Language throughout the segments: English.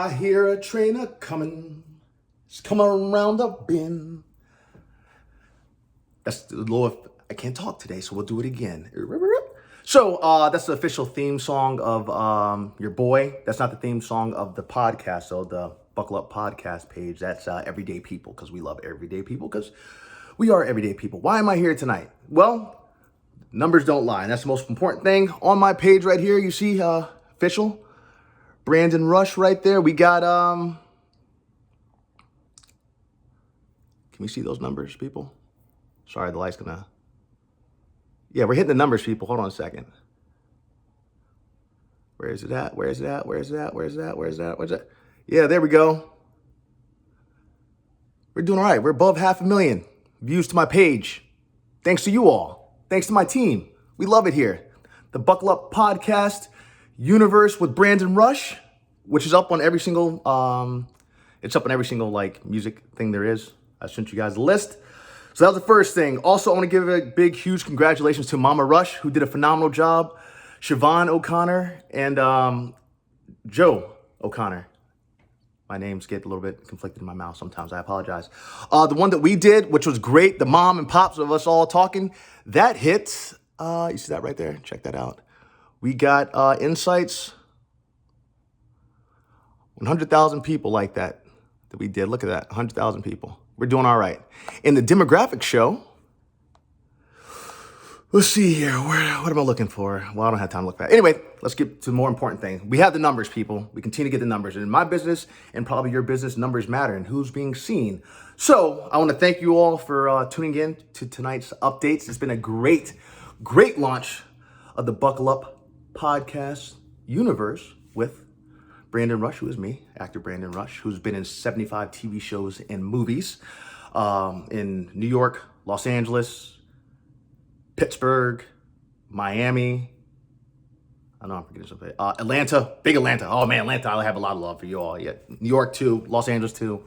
I hear a train a-coming. It's coming around the bend. That's the Lord. I can't talk today, so we'll do it again. So that's the official theme song of your boy. That's not the theme song of the podcast, so the Buckle Up Podcast page. That's Everyday People, because we love everyday people, because we are everyday people. Why am I here tonight? Well, numbers don't lie, and that's the most important thing. On my page right here, you see official Brandon Rush right there. We got, can we see those numbers, people? Sorry, the light's gonna, yeah, we're hitting the numbers, people. Hold on a second. Where is it at? Where is it at? Where is it at? Where is it at? Where is it at? Where's it? Yeah, there we go. We're doing all right. We're above 500,000 views to my page. Thanks to you all. Thanks to my team. We love it here. The Buckle Up Podcast Universe with Brandon Rush, which is up on every single, it's up on every single like music thing there is. I sent you guys a list. So that was the first thing. Also, I want to give a big, huge congratulations to Mama Rush, who did a phenomenal job. Siobhan O'Connor and Joe O'Connor. My names get a little bit conflicted in my mouth sometimes. I apologize. The one that we did, which was great, the mom and pops of us all talking, that hit. You see that right there? Check that out. We got insights. 100,000 people like that we did. Look at that, 100,000 people. We're doing all right. In the demographic show, let's see here. What am I looking for? Well, I don't have time to look back. Anyway, let's get to the more important thing. We have the numbers, people. We continue to get the numbers. And in my business, and probably your business, numbers matter and who's being seen. So I want to thank you all for tuning in to tonight's updates. It's been a great launch of the Buckle Up Podcast Universe with Brandon Rush, who is me, actor Brandon Rush, who's been in 75 TV shows and movies in New York, Los Angeles, Pittsburgh, Miami. I know I'm forgetting something. Atlanta, big Atlanta. Oh man, Atlanta, I have a lot of love for you all. Yeah, New York too, Los Angeles too.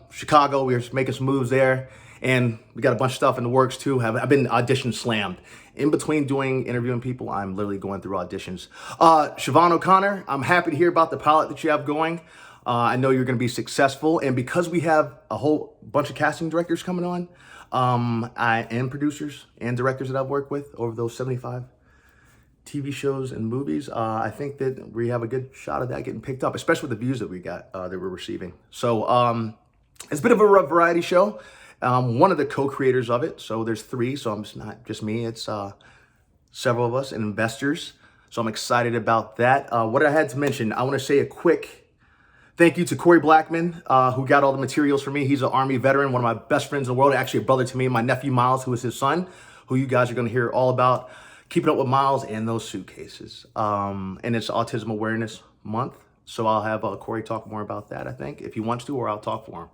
Chicago, we're making some moves there. And we got a bunch of stuff in the works too. I've been audition slammed. In between interviewing people, I'm literally going through auditions. Siobhan O'Connor, I'm happy to hear about the pilot that you have going. I know you're going to be successful. And because we have a whole bunch of casting directors coming on, and producers and directors that I've worked with over those 75 TV shows and movies, I think that we have a good shot of that getting picked up, especially with the views that we got, that we're receiving. So it's a bit of a variety show. One of the co-creators of it, so there's 3, so it's not just me, it's several of us and investors. So I'm excited about that. What I had to mention, I want to say a quick thank you to Corey Blackman, who got all the materials for me. He's an Army veteran, one of my best friends in the world, actually a brother to me, my nephew Miles, who is his son, who you guys are going to hear all about. Keeping up with Miles and those suitcases. And it's Autism Awareness Month, so I'll have Corey talk more about that, I think, if he wants to, or I'll talk for him.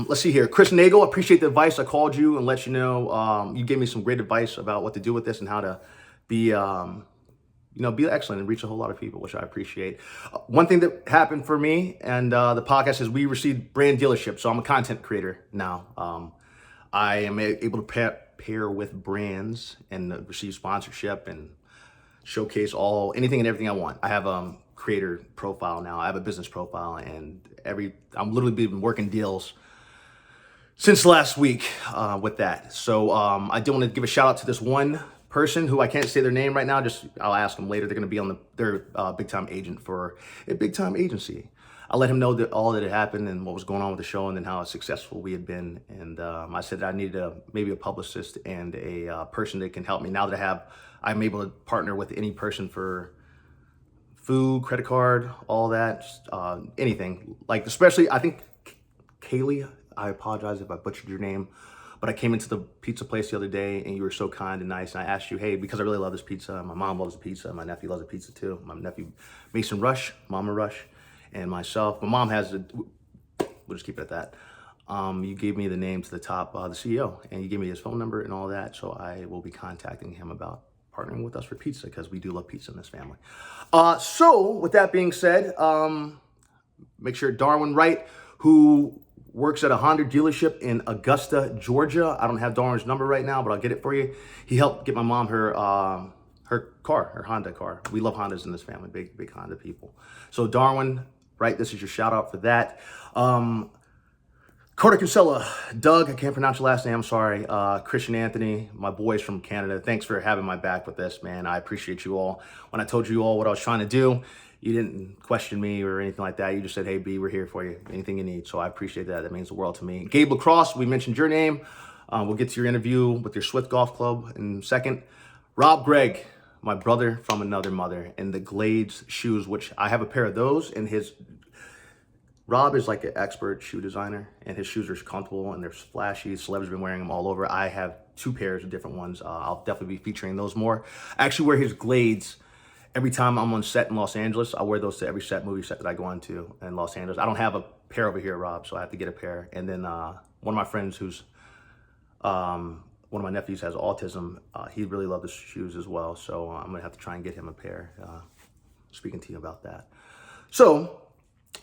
Let's see here. Chris Nagel, appreciate the advice. I called you and let you know, you gave me some great advice about what to do with this and how to be, be excellent and reach a whole lot of people, which I appreciate. One thing that happened for me and the podcast is we received brand dealership. So I'm a content creator now. I am able to pair with brands and receive sponsorship and showcase anything and everything I want. I have a creator profile now. I have a business profile, and I'm literally been working deals since last week with that. So I do want to give a shout out to this one person who I can't say their name right now. I'll ask them later. They're going to be on their big time agent for a big time agency. I let him know that all that had happened and what was going on with the show, and then how successful we had been. And I said that I needed maybe a publicist and a person that can help me. Now that I'm able to partner with any person for food, credit card, all that, anything. Like, especially, I think, Kaylee, I apologize if I butchered your name, but I came into the pizza place the other day and you were so kind and nice. And I asked you, hey, because I really love this pizza. My mom loves the pizza. My nephew loves the pizza too. My nephew, Mason Rush, Mama Rush, and myself. My mom has we'll just keep it at that. You gave me the name to the top, the CEO, and you gave me his phone number and all that. So I will be contacting him about partnering with us for pizza, because we do love pizza in this family. So with that being said, make sure Darwin Wright, who works at a Honda dealership in Augusta, Georgia. I don't have Darwin's number right now, but I'll get it for you. He helped get my mom her car, her Honda car. We love Hondas in this family, big Honda people. So Darwin, right? This is your shout out for that. Carter Kinsella, Doug, I can't pronounce your last name, I'm sorry. Christian Anthony, my boys from Canada. Thanks for having my back with this, man. I appreciate you all. When I told you all what I was trying to do, you didn't question me or anything like that. You just said, hey, B, we're here for you. Anything you need. So I appreciate that. That means the world to me. Gabe Lacrosse, we mentioned your name. We'll get to your interview with your Swift Golf Club in a second. Rob Gregg, my brother from another mother, and the Glades shoes, which I have a pair of those, and Rob is like an expert shoe designer, and his shoes are comfortable and they're flashy. Celebs have been wearing them all over. I have 2 pairs of different ones. I'll definitely be featuring those more. I actually wear his Glades every time I'm on set in Los Angeles. I wear those to every movie set that I go on to in Los Angeles. I don't have a pair over here, Rob, so I have to get a pair. And then one of my friends one of my nephews has autism. He really loved the shoes as well, so I'm gonna have to try and get him a pair. Speaking to you about that. So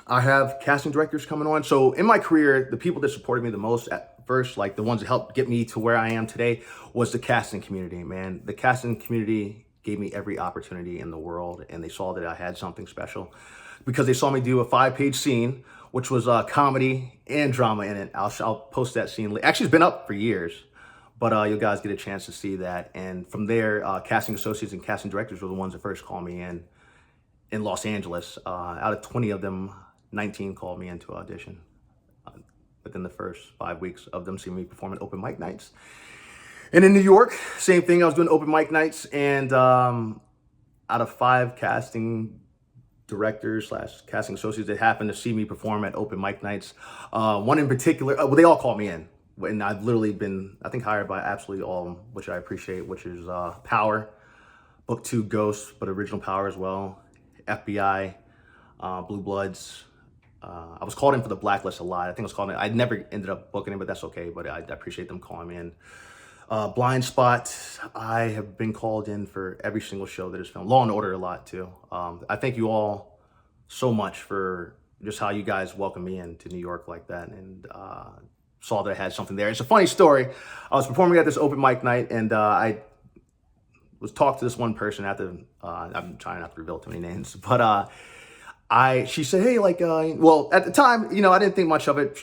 I have casting directors coming on. So in my career, the people that supported me the most at first, like the ones that helped get me to where I am today, was the casting community, man. The casting community gave me every opportunity in the world, and they saw that I had something special because they saw me do a 5-page scene, which was comedy and drama in it. I'll post that scene. Actually, it's been up for years, but you guys get a chance to see that. And from there, casting associates and casting directors were the ones that first called me in Los Angeles. Out of 20 of them, 19 called me in to audition within the first 5 weeks of them seeing me perform at open mic nights. And in New York, same thing. I was doing open mic nights, and out of 5 casting directors / casting associates that happened to see me perform at open mic nights, one in particular, well, they all called me in. And I've literally been, I think, hired by absolutely all of them, which I appreciate, which is Power, Book 2 Ghost, but original Power as well, FBI, Blue Bloods. I was called in for the Blacklist a lot. I think I was called in. I never ended up booking it, but that's okay. But I appreciate them calling me in. Blind Spot, I have been called in for every single show that is filmed. Law and Order a lot too. I thank you all so much for just how you guys welcomed me into New York like that, and saw that I had something there. It's a funny story. I was performing at this open mic night, and I was talking to this one person after. I'm trying not to reveal too many names, but she said, hey, like, well, at the time, I didn't think much of it.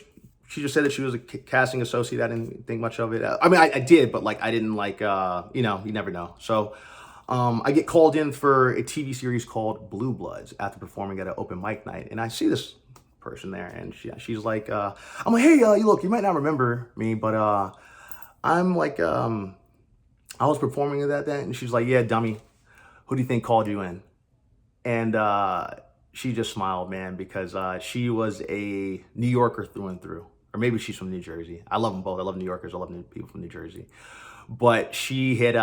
She just said that she was a casting associate. I didn't think much of it. I mean, I did, but like, I didn't like, you never know. So I get called in for a TV series called Blue Bloods after performing at an open mic night. And I see this person there, and she's like, I'm like, hey, look, you might not remember me, but I'm like, I was performing at that. And she's like, yeah, dummy, who do you think called you in? And she just smiled, man, because she was a New Yorker through and through. Or maybe she's from New Jersey. I love them both. I love New Yorkers. I love people from New Jersey. But she had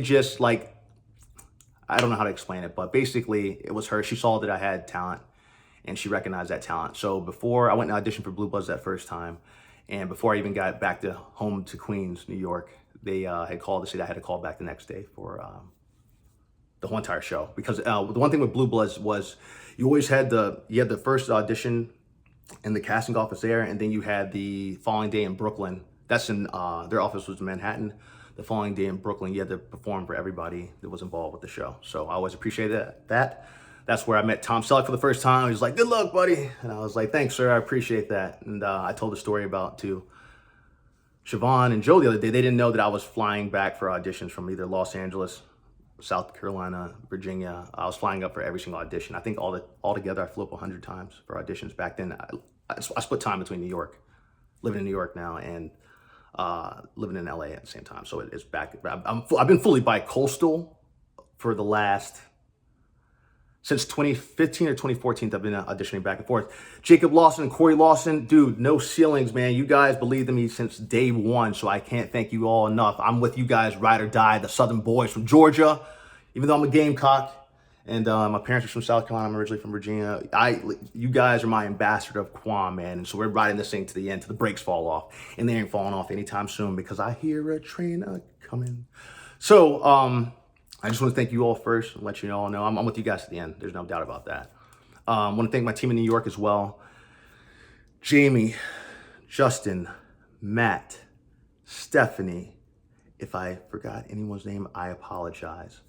just, like, I don't know how to explain it, but basically it was her. She saw that I had talent, and she recognized that talent. So before I went and auditioned for Blue Bloods that first time, and before I even got back home to Queens, New York, they had called to say that I had to call back the next day for the whole entire show. Because the one thing with Blue Bloods was you always had the first audition in the casting office there, and then you had the following day in Brooklyn. That's in their office was in Manhattan. The following day in Brooklyn, you had to perform for everybody that was involved with the show. So I always appreciated that. That's where I met Tom Selleck for the first time. He was like, good luck, buddy. And I was like, thanks, sir. I appreciate that. And I told the story to Siobhan and Joe the other day. They didn't know that I was flying back for auditions from either Los Angeles, South Carolina, Virginia. I was flying up for every single audition. I think altogether I flew up 100 times for auditions. Back then, I split time between New York, living in New York now, and living in LA at the same time. So it's back. I've been fully bi-coastal for the last, since 2015 or 2014, I've been auditioning back and forth. Jacob Lawson and Corey Lawson, dude, no ceilings, man. You guys believed in me since day one, so I can't thank you all enough. I'm with you guys, ride or die, the Southern boys from Georgia, even though I'm a Gamecock, and my parents are from South Carolina. I'm originally from Virginia. You guys are my ambassador of Quam, man, and so we're riding this thing to the end, till the brakes fall off, and they ain't falling off anytime soon because I hear a train coming. So, I just want to thank you all first and let you all know I'm with you guys at the end. There's no doubt about that. I want to thank my team in New York as well. Jamie, Justin, Matt, Stephanie. If I forgot anyone's name, I apologize.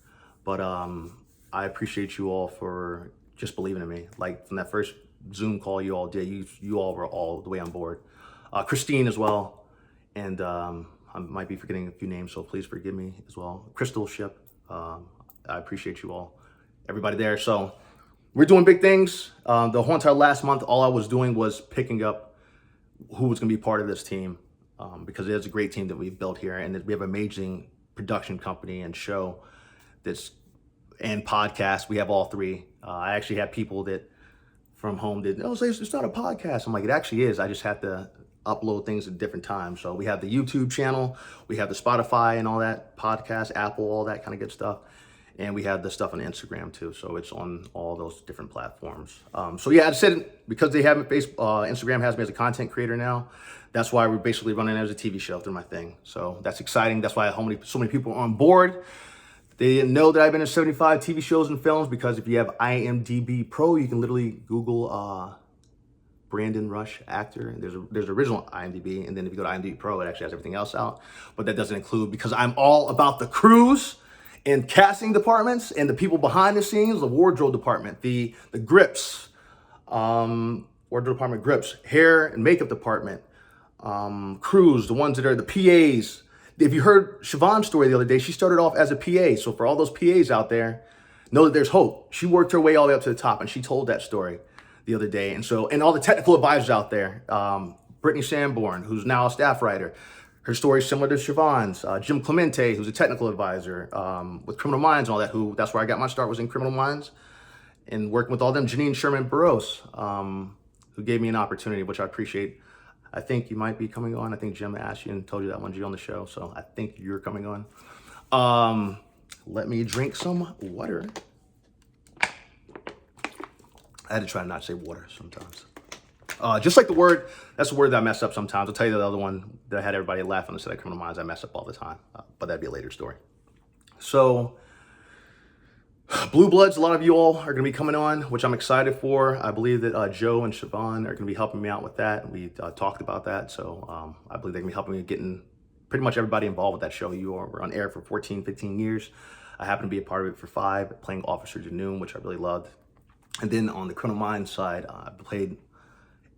But I appreciate you all for just believing in me. Like from that first Zoom call you all did, you all were all the way on board. Christine as well. And I might be forgetting a few names, so please forgive me as well. Crystal Ship, I appreciate you all, everybody there. So we're doing big things. The whole entire last month, all I was doing was picking up who was going to be part of this team, because it is a great team that we've built here, and we have an amazing production company and show and podcast. We have all three. I actually have people that from home that, oh, it's not a podcast. I'm like, it actually is. I just have to upload things at different times. So we have the YouTube channel, we have the Spotify and all that, podcast, Apple, all that kind of good stuff. And we have the stuff on Instagram too. So it's on all those different platforms. So yeah, I said, because they have Instagram has me as a content creator now, that's why we're basically running it as a TV show through my thing. So that's exciting. That's why so many people are on board. They didn't know that I've been in 75 TV shows and films, because if you have IMDb Pro, you can literally Google Brandon Rush actor. There's original IMDb, and then if you go to IMDb Pro, it actually has everything else out. But that doesn't include, because I'm all about the crews and casting departments and the people behind the scenes, the wardrobe department, the grips, wardrobe department grips, hair and makeup department, crews, the ones that are the PAs. If you heard Siobhan's story the other day, she started off as a PA. So for all those PAs out there, know that there's hope. She worked her way all the way up to the top, and she told that story the other day. And so, and all the technical advisors out there, Brittany Sanborn, who's now a staff writer, her story is similar to Siobhan's. Jim Clemente, who's a technical advisor with Criminal Minds and all that, that's where I got my start, was in Criminal Minds, and working with all them. Janine Sherman Burroughs, who gave me an opportunity, which I appreciate. I think you might be coming on. I think Jim asked you and told you that one, G, on the show. So I think you're coming on. Let me drink some water. I had to try not to say water sometimes. Just like the word, that's the word that I mess up sometimes. I'll tell you the other one that I had everybody laugh on the set of Criminal Minds. I mess up all the time, but that'd be a later story. So Blue Bloods, a lot of you all are going to be coming on, which I'm excited for. I believe that Joe and Siobhan are going to be helping me out with that. We talked about that. So I believe they're going to be helping me getting pretty much everybody involved with that show. We're on air for 14, 15 years. I happen to be a part of it for 5, playing Officer Janoon, which I really loved. And then on the Criminal Minds side, I played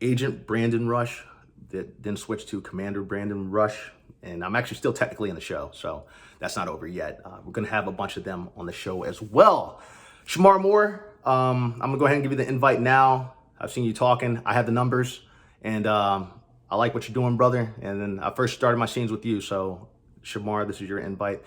Agent Brandon Rush, that then switched to Commander Brandon Rush. And I'm actually still technically in the show, so that's not over yet. We're going to have a bunch of them on the show as well. Shamar Moore, I'm going to go ahead and give you the invite now. I've seen you talking. I have the numbers, and I like what you're doing, brother. And then I first started my scenes with you, so Shamar, this is your invite.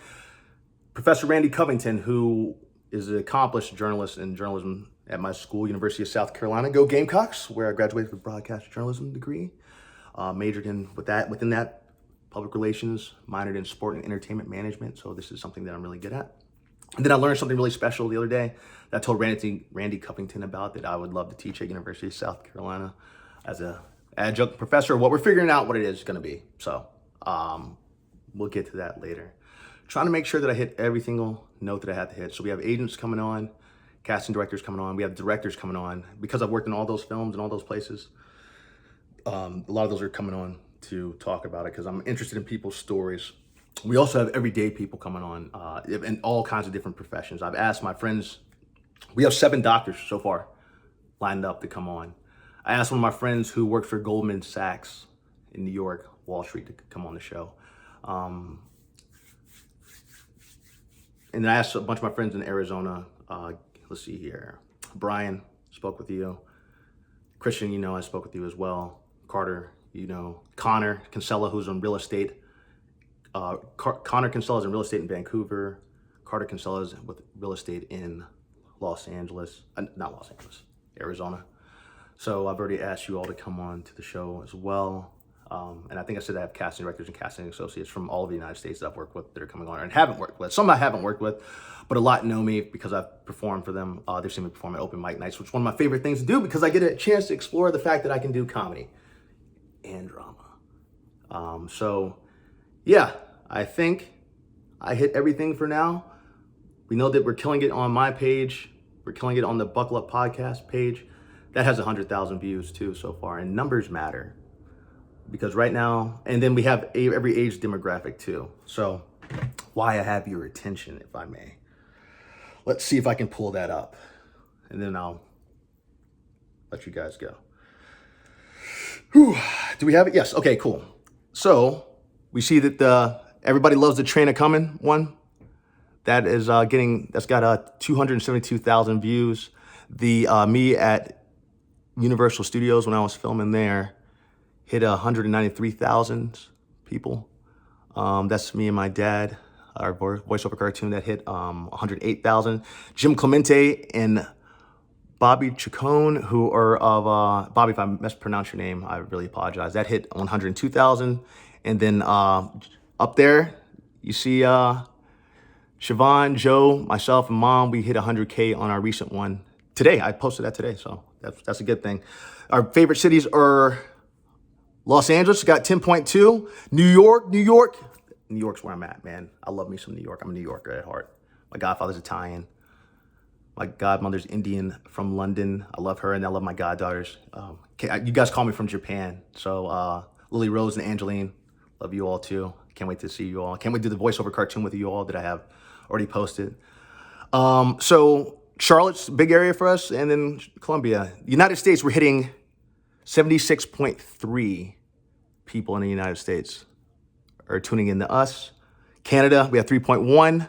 Professor Randy Covington, who is an accomplished journalist in journalism at my school, University of South Carolina. Go Gamecocks, where I graduated with a broadcast journalism degree. Majored within that, public relations, minored in sport and entertainment management. So this is something that I'm really good at. And then I learned something really special the other day that I told Randy Covington about, that I would love to teach at University of South Carolina as a adjunct professor. What we're figuring out what it is going to be. So we'll get to that later. Trying to make sure that I hit every single note that I had to hit. So we have agents coming on, casting directors coming on. We have directors coming on. Because I've worked in all those films and all those places, a lot of those are coming on to talk about it, because I'm interested in people's stories. We also have everyday people coming on in all kinds of different professions. I've asked my friends, we have 7 doctors so far lined up to come on. I asked one of my friends who worked for Goldman Sachs in New York, Wall Street, to come on the show. And then I asked a bunch of my friends in Arizona. Let's see here. Brian, spoke with you. Christian, I spoke with you as well. Carter, Connor Kinsella, who's in real estate. Connor Kinsella is in real estate in Vancouver. Carter Kinsella is with real estate in Arizona. So I've already asked you all to come on to the show as well. And I think I said I have casting directors and casting associates from all of the United States that I've worked with that are coming on, and haven't worked with. Some I haven't worked with, but a lot know me because I've performed for them. They've seen me perform at open mic nights, which is one of my favorite things to do, because I get a chance to explore the fact that I can do comedy and drama. So yeah, I think I hit everything for now. We know that we're killing it on my page. We're killing it on the Buckle Up Podcast page. That has 100,000 views too so far, and numbers matter. Because right now, and then we have every age demographic too. So why I have your attention, if I may. Let's see if I can pull that up. And then I'll let you guys go. Whew. Do we have it? Yes. Okay, cool. So we see that everybody loves the Train a Comin' one. That is that's got 272,000 views. The me at Universal Studios when I was filming there hit 193,000 people. That's me and my dad, our voiceover cartoon that hit 108,000. Jim Clemente and Bobby Chacon, who are of, Bobby, if I mispronounced your name, I really apologize. That hit 102,000. And then up there, you see Siobhan, Joe, myself, and Mom, we hit 100K on our recent one today. I posted that today, so that's a good thing. Our favorite cities are Los Angeles, got 10.2. New York. New York's where I'm at, man. I love me some New York. I'm a New Yorker at heart. My godfather's Italian. My godmother's Indian from London. I love her, and I love my goddaughters. You guys call me from Japan. So Lily Rose and Angeline, love you all too. Can't wait to see you all. Can't wait to do the voiceover cartoon with you all that I have already posted. So Charlotte's a big area for us, and then Columbia. United States, we're hitting 76.3 people in the United States are tuning in to us. Canada, we have 3.1.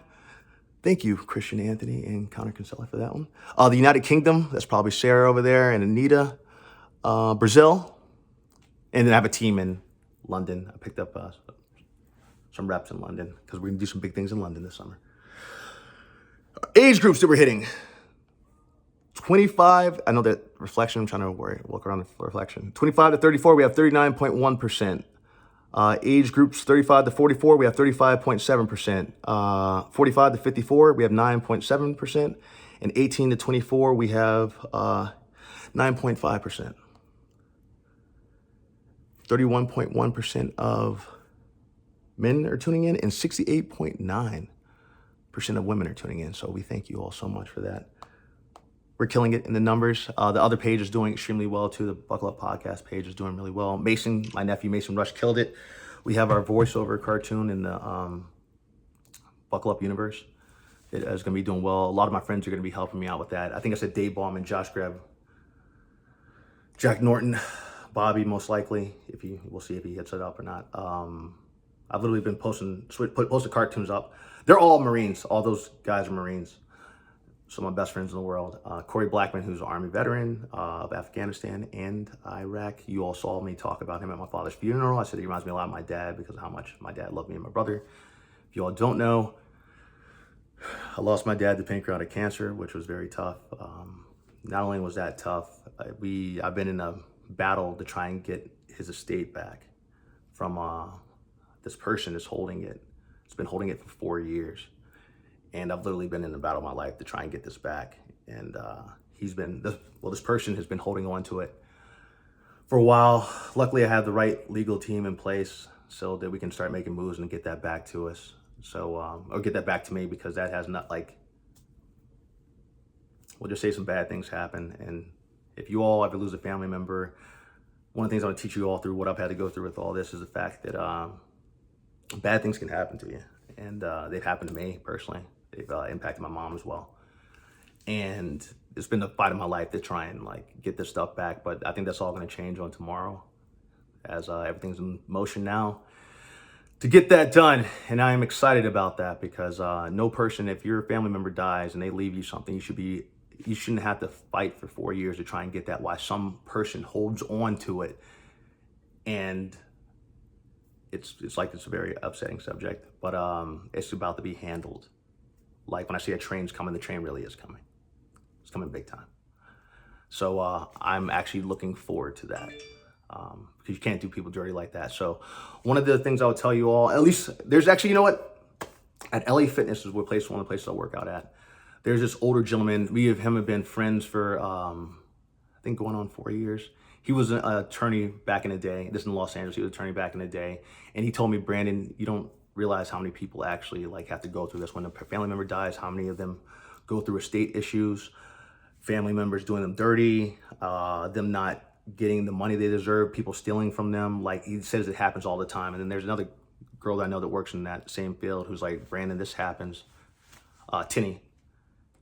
Thank you, Christian Anthony and Connor Kinsella for that one. The United Kingdom, that's probably Sarah over there and Anita. Brazil, and then I have a team in London. I picked up some reps in London because we're gonna do some big things in London this summer. Age groups that we're hitting. 25, I know that reflection, I'm trying to walk around the reflection. 25 to 34, we have 39.1%. Age groups 35 to 44, we have 35.7%. 45 to 54, we have 9.7%. And 18 to 24, we have 9.5%. 31.1% of men are tuning in, and 68.9% of women are tuning in. So we thank you all so much for that. We're killing it in the numbers. The other page is doing extremely well too. The Buckle Up Podcast page is doing really well. Mason, my nephew Mason Rush, killed it. We have our voiceover cartoon in the Buckle Up universe. It is going to be doing well. A lot of my friends are going to be helping me out with that. I think I said Dave Ballman, Josh Greb, Jack Norton, Bobby most likely. We'll see if he hits it up or not. I've literally been posting cartoons up. They're all Marines. All those guys are Marines. Some of my best friends in the world. Corey Blackman, who's an Army veteran of Afghanistan and Iraq. You all saw me talk about him at my father's funeral. I said he reminds me a lot of my dad because of how much my dad loved me and my brother. If you all don't know, I lost my dad to pancreatic cancer, which was very tough. Not only was that tough, I've been in a battle to try and get his estate back from this person that's holding it. It's been holding it for 4 years. And I've literally been in the battle of my life to try and get this back. And this person has been holding on to it for a while. Luckily, I have the right legal team in place so that we can start making moves and get that back to us. So, or get that back to me, because that has not, we'll just say some bad things happen. And if you all ever lose a family member, one of the things I want to teach you all through what I've had to go through with all this is the fact that bad things can happen to you. And they've happened to me personally. They've impacted my mom as well. And it's been the fight of my life to try and get this stuff back. But I think that's all going to change on tomorrow as everything's in motion now to get that done. And I am excited about that because no person, if your family member dies and they leave you something, you shouldn't have to fight for 4 years to try and get that. Why some person holds on to it. And it's a very upsetting subject, but it's about to be handled. Like when I see a train's coming, the train really is coming. It's coming big time. So I'm actually looking forward to that because you can't do people dirty like that. So one of the things I would tell you all, at least there's actually, you know what? At LA Fitness is one of the places I work out at. There's this older gentleman. We have been friends for, I think going on 4 years. He was an attorney back in the day. This is in Los Angeles. He was an attorney back in the day. And he told me, Brandon, you don't realize how many people actually have to go through this. When a family member dies, how many of them go through estate issues, family members doing them dirty, them not getting the money they deserve, people stealing from them. He says it happens all the time. And then there's another girl that I know that works in that same field who's like, Brandon, this happens. Tinny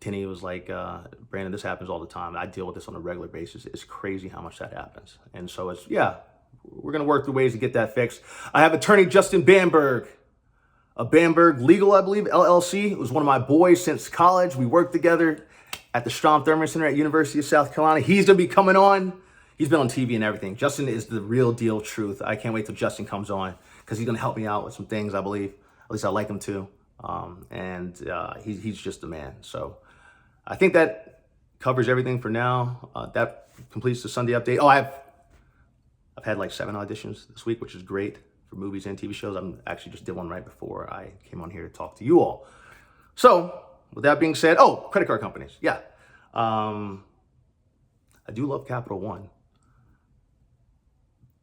Tinny was like, Brandon, this happens all the time. I deal with this on a regular basis. It's crazy how much that happens. And so it's, yeah, we're going to work through ways to get that fixed. I have attorney Justin Bamberg, Bamberg Legal, I believe, LLC. It was one of my boys since college. We worked together at the Strom Thurmond Center at University of South Carolina. He's going to be coming on. He's been on TV and everything. Justin is the real deal truth. I can't wait till Justin comes on because he's going to help me out with some things, I believe. At least I like him to. He's just the man. So I think that covers everything for now. That completes the Sunday update. Oh, I've had like 7 auditions this week, which is great for movies and TV shows. I'm actually just did one right before I came on here to talk to you all. So with that being said, oh, credit card companies. Yeah. I do love Capital One.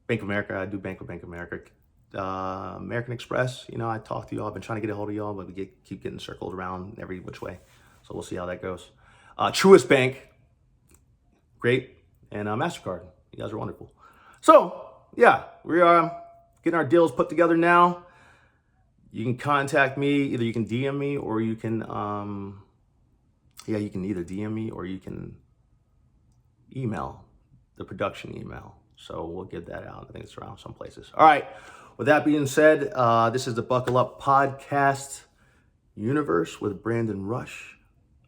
Bank of America, I do bank with Bank of America. American Express, you know, I talk to y'all. I've been trying to get a hold of y'all, but we keep getting circled around every which way. So we'll see how that goes. Truist Bank, great. And MasterCard, you guys are wonderful. So, yeah, we are getting our deals put together now. You can contact me. Either you can DM me or you can, you can either DM me or you can email, the production email. So we'll get that out. I think it's around some places. All right. With that being said, this is the Buckle Up Podcast Universe with Brandon Rush.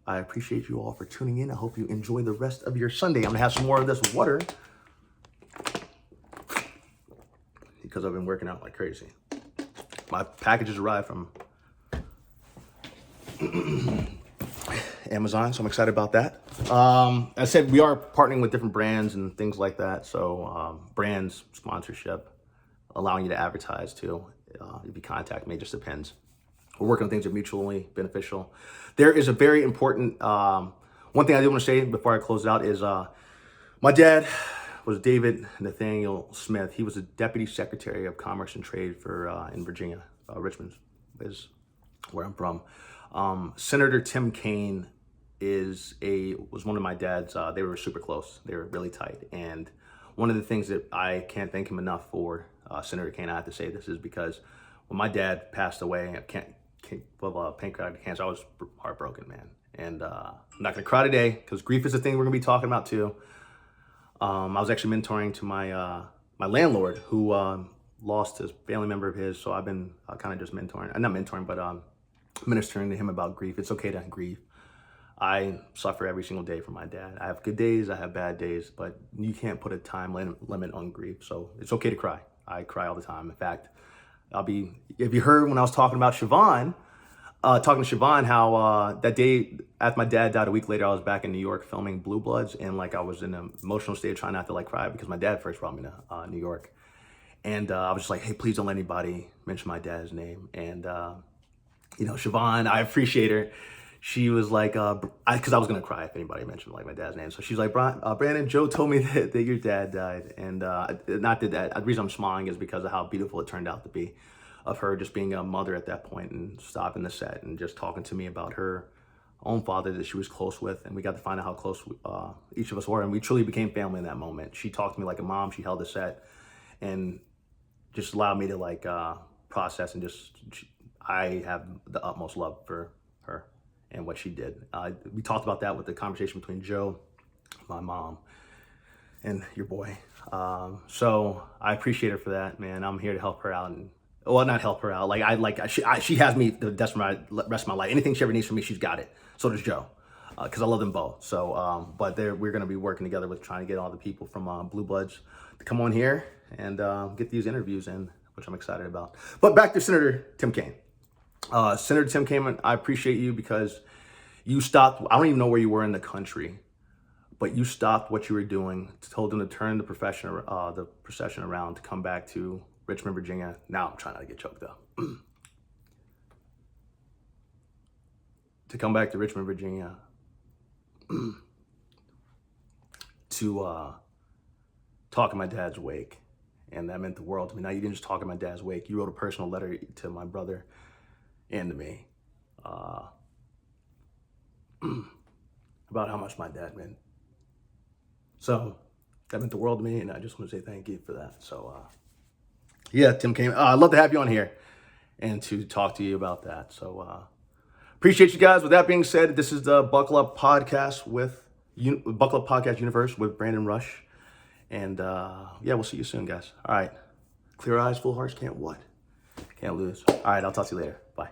I appreciate you all for tuning in. I hope you enjoy the rest of your Sunday. I'm going to have some more of this water because I've been working out like crazy. My packages arrived from Amazon, so I'm excited about that. As I said, we are partnering with different brands and things like that. So brands, sponsorship, allowing you to advertise too. If you contact me, it just depends. We're working on things that are mutually beneficial. There is a very important, one thing I do want to say before I close it out is my dad was David Nathaniel Smith. He was the Deputy Secretary of Commerce and Trade for in Virginia. Richmond is where I'm from. Senator Tim Kaine was one of my dad's, they were super close. They were really tight. And one of the things that I can't thank him enough for, Senator Kaine, I have to say this, is because when my dad passed away of pancreatic cancer, I was heartbroken, man. And I'm not gonna cry today because grief is a thing we're gonna be talking about too. I was actually mentoring to my landlord who lost a family member of his. So I've been kind of just mentoring, not mentoring, but ministering to him about grief. It's okay to grieve. I suffer every single day from my dad. I have good days, I have bad days, but you can't put a time limit on grief. So it's okay to cry. I cry all the time. In fact, if you heard when I was talking about Siobhan, how that day after my dad died, a week later, I was back in New York filming Blue Bloods, and like I was in an emotional state of trying not to like cry because my dad first brought me to New York. And I was just like, hey, please don't let anybody mention my dad's name. And, Siobhan, I appreciate her. She was like, because I was going to cry if anybody mentioned like my dad's name. So she's like, Brandon, Joe told me that your dad died. And not that, the reason I'm smiling is because of how beautiful it turned out to be, of her just being a mother at that point and stopping the set and just talking to me about her own father that she was close with. And we got to find out how close each of us were. And we truly became family in that moment. She talked to me like a mom. She held the set and just allowed me to like process and I have the utmost love for her and what she did. We talked about that with the conversation between Joe, my mom, and your boy. So I appreciate her for that, man. I'm here to help her out, and well, not help her out. She has me the rest of my life. Anything she ever needs from me, she's got it. So does Joe, because I love them both. So, but we're gonna be working together with trying to get all the people from Blue Bloods to come on here and get these interviews in, which I'm excited about. But back to Senator Tim Kaine. Senator Tim Kaine, I appreciate you because you stopped. I don't even know where you were in the country, but you stopped what you were doing, told them to turn the procession around to come back to Richmond, Virginia. Now I'm trying not to get choked up. To come back to Richmond, Virginia to talk at my dad's wake. And that meant the world to me. Now, you didn't just talk at my dad's wake. You wrote a personal letter to my brother and to me about how much my dad meant. So that meant the world to me, and I just want to say thank you for that. So, yeah, Tim Kaine, I'd love to have you on here and to talk to you about that. So Appreciate you guys. With that being said, this is the Buckle Up Podcast with Buckle Up Podcast Universe with Brandon Rush. And yeah, we'll see you soon, guys. All right. Clear eyes, full hearts, can't what? Can't lose. All right, I'll talk to you later. Bye.